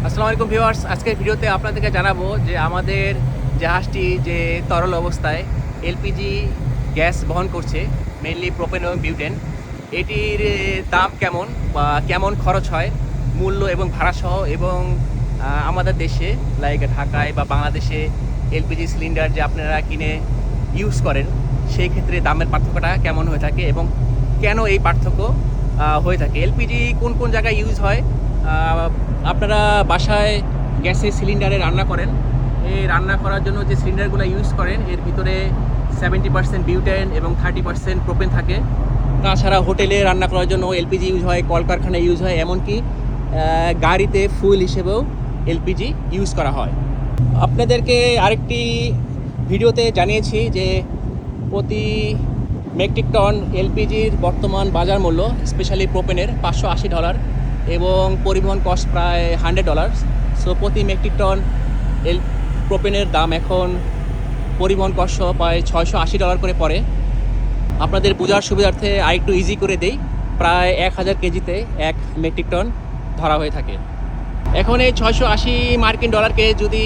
আসসালামু আলাইকুম ভিউয়ার্স, আজকের ভিডিওতে আপনাদেরকে জানাবো যে আমাদের জাহাজটি যে তরল অবস্থায় এলপিজি গ্যাস বহন করছে, মেইনলি প্রোপেন এবং বিউটেন, এটির দাম কেমন বা কেমন খরচ হয়, মূল্য এবং ভাড়াসহ, এবং আমাদের দেশে লাইক ঢাকায় বা বাংলাদেশে এলপিজি সিলিন্ডার যে আপনারা কিনে ইউজ করেন সেই ক্ষেত্রে দামের পার্থক্যটা কেমন হয়ে থাকে এবং কেন এই পার্থক্য হয়ে থাকে। এলপিজি কোন কোন জায়গায় ইউজ হয়, আপনারা বাসায় গ্যাসের সিলিন্ডারে রান্না করেন, এই রান্না করার জন্য যে সিলিন্ডারগুলো ইউজ করেন এর ভিতরে 70% বিউটেন এবং 30% প্রোপেন থাকে। তাছাড়া হোটেলে রান্না করার জন্য এলপিজি ইউজ হয়, কলকারখানায় ইউজ হয়, এমনকি গাড়িতে ফুয়েল হিসেবেও এলপিজি ইউজ করা হয়। আপনাদেরকে আরেকটি ভিডিওতে জানিয়েছি যে প্রতি মেট্রিক টন এলপিজির বর্তমান বাজার মূল্য স্পেশালি প্রোপেনের $580 এবং পরিবহন কস্ট প্রায় $100। সো প্রতি মেট্রিক টন প্রোপেনের দাম এখন পরিবহন কস্ট প্রায় $680 করে পড়ে। আপনাদের বোঝার সুবিধার্থে আরেকটু ইজি করে দেই, প্রায় 1000 কেজিতে 1 মেট্রিক টন ধরা হয়ে থাকে। এখন এই $680 যদি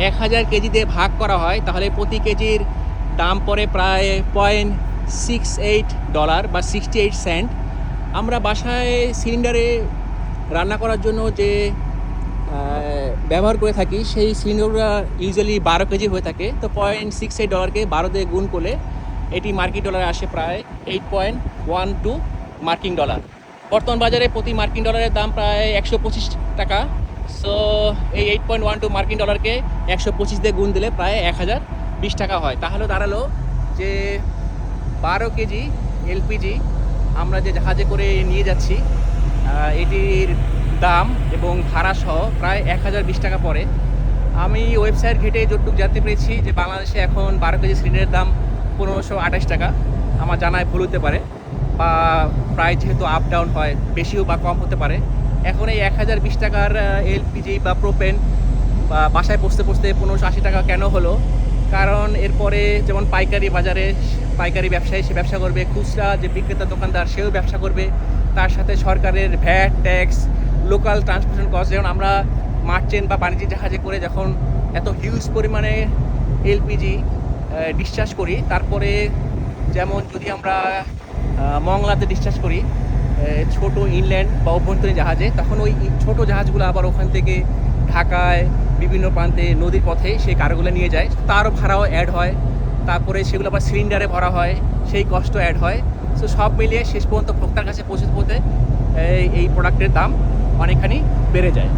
1000 কেজিতে ভাগ করা হয় তাহলে প্রতি কেজির দাম পড়ে প্রায় $0.68 বা 68 সেন্ট। আমরা বাসায় সিলিন্ডারে রান্না করার জন্য যে ব্যবহার করে থাকি সেই সিলিন্ডারগুলো ইউজুয়ালি 12 কেজি হয়ে থাকে। তো $0.68কে 12 দিয়ে গুণ করলে এটি মার্কিন ডলারে আসে প্রায় $8.12 মার্কিন ডলার। বর্তমান বাজারে প্রতি মার্কিন ডলারের দাম প্রায় 125 টাকা। সো এই $8.12 মার্কিন ডলারকে 125 দিয়ে গুণ দিলে প্রায় 1020 টাকা হয়। তাহলে দাঁড়ালো যে 12 কেজি এলপিজি আমরা যে জাহাজে করে নিয়ে যাচ্ছি এটির দাম এবং ভাড়া সহ প্রায় 1020 টাকা পড়ে। আমি ওয়েবসাইট ঘেটে যতটুকু জানতে পেরেছি যে বাংলাদেশে এখন 12 কেজি সিলিন্ডারের দাম 1528 টাকা। আমার জানায় ভুল হতে পারে, বা প্রায় যেহেতু আপ ডাউন হয় বেশিও বা কম হতে পারে। এখন এই 1020 টাকার এলপিজি বা প্রোপেন বা বাসায় পৌঁছতে পৌঁছতে 1580 টাকা কেন হলো? কারণ এরপরে যেমন পাইকারি বাজারে পাইকারি ব্যবসায়ী সে ব্যবসা করবে, খুচরা যে বিক্রেতা দোকানদার সেও ব্যবসা করবে, তার সাথে সরকারের VAT tax, local transportation cost. যেমন আমরা মার্চেন্ট বা বাণিজ্যিক জাহাজে করে যখন এত হিউজ পরিমাণে এলপিজি ডিসচার্জ করি, তারপরে যেমন যদি আমরা মংলাতে ডিসচার্জ করি ছোট ইনল্যান্ড বা অভ্যন্তরীণ জাহাজে, তখন ওই ছোট জাহাজগুলো আবার ওখান থেকে ঢাকায় বিভিন্ন প্রান্তে নদীর পথে সেই কারগুলো নিয়ে যায়, তারও ভাড়াও অ্যাড হয়। তারপরে সেগুলো আবার সিলিন্ডারে ভরা হয়, সেই কষ্ট অ্যাড হয়। সো সব মিলিয়ে শেষ পর্যন্ত ভোক্তার কাছে পৌঁছতে এই প্রোডাক্টের দাম অনেকখানি বেড়ে যায়।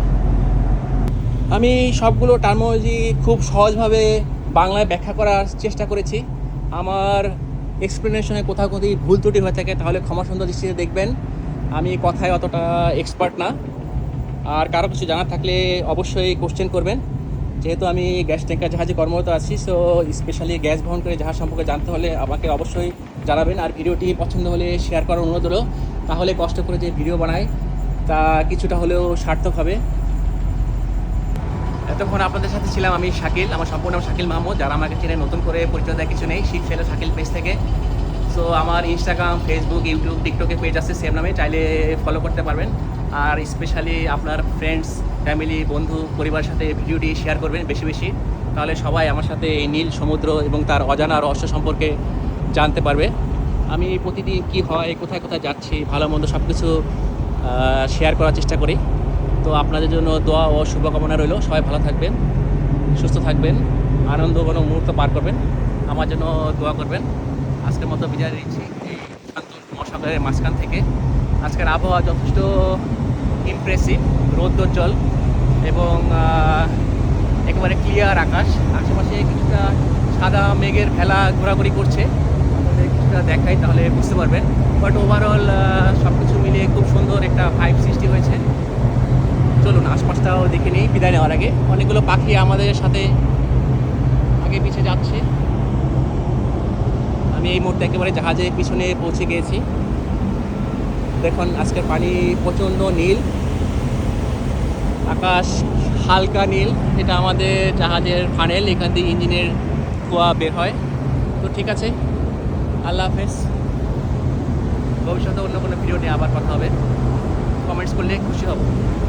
আমি সবগুলো টার্মোলজি খুব সহজভাবে বাংলায় ব্যাখ্যা করার চেষ্টা করেছি। আমার এক্সপ্লেনেশনে কোথাও কোথাও ভুল ত্রুটি হয়ে থাকে তাহলে ক্ষমা সুন্দর দৃষ্টিতে দেখবেন। আমি কথায় অতটা এক্সপার্ট না, আর কারো কিছু জানা থাকলে অবশ্যই কোশ্চেন করবেন। যেহেতু আমি গ্যাস ট্যাঙ্কার জাহাজে কর্মরত আছি, সো স্পেশালি গ্যাস বহন করে জাহাজ সম্পর্কে জানতে হলে আমাকে অবশ্যই জানাবেন। আর ভিডিওটি পছন্দ হলে শেয়ার করার অনুরোধ হলো, তাহলে কষ্ট করে যে ভিডিও বানাই তা কিছুটা হলেও সার্থক হবে। এতক্ষণ আপনাদের সাথে ছিলাম আমি শাকিল, আমার সম্পূর্ণ নাম শাকিল মাহমুদ। যারা আমাকে চেনে নতুন করে পরিচয় দেওয়ার কিছু নেই, শিপ ফেলো শাকিল পেজ থেকে। সো আমার ইনস্টাগ্রাম, ফেসবুক, ইউটিউব, টিকটকে পেজ আছে সেম নামে, চাইলে ফলো করতে পারবেন। আর স্পেশালি আপনার ফ্রেন্ডস, ফ্যামিলি, বন্ধু, পরিবারের সাথে ভিডিওটি শেয়ার করবেন বেশি বেশি, তাহলে সবাই আমার সাথে এই নীল সমুদ্র এবং তার অজানা রহস্য সম্পর্কে জানতে পারবে। আমি প্রতিদিন কি হয়, কোথায় কোথায় যাচ্ছি, ভালো মন্দ সব কিছু শেয়ার করার চেষ্টা করি। তো আপনাদের জন্য দোয়া ও শুভকামনা রইল। সবাই ভালো থাকবেন, সুস্থ থাকবেন, আনন্দঘন মুহূর্ত পার করবেন, আমার জন্য দোয়া করবেন। আজকের মতো বিদায় দিচ্ছি এই শান্ত মহাসাগরের মাঝখান থেকে। আজকের আবহাওয়া যথেষ্ট ইমপ্রেসিভ, রৌদ্রোজ্জ্বল এবং একেবারে ক্লিয়ার আকাশ। আশেপাশে কিছুটা সাদা মেঘের ভেলা ঘোরাঘুরি করছে, আপনাদের কিছুটা দেখাই তাহলে বুঝতে পারবেন। বাট ওভারঅল সব কিছু মিলিয়ে খুব সুন্দর একটা ভাইব সৃষ্টি হয়েছে। চলুন আশপাশটাও দেখে নিই বিদায় নেওয়ার আগে। অনেকগুলো পাখি আমাদের সাথে আগে পিছিয়ে যাচ্ছে। আমি এই মুহূর্তে একেবারে জাহাজের পিছনে পৌঁছে গিয়েছি। দেখুন আজকের পানি প্রচণ্ড নীল, আকাশ হালকা নীল। এটা আমাদের জাহাজের ফানেল, এখান দিয়ে ইঞ্জিনের ধোঁয়া বের হয়। তো ঠিক আছে, আল্লাহ হাফেজ। ভবিষ্যতে অন্য কোনো ভিডিও নিয়ে আবার কথা হবে, কমেন্টস করলে খুশি হব।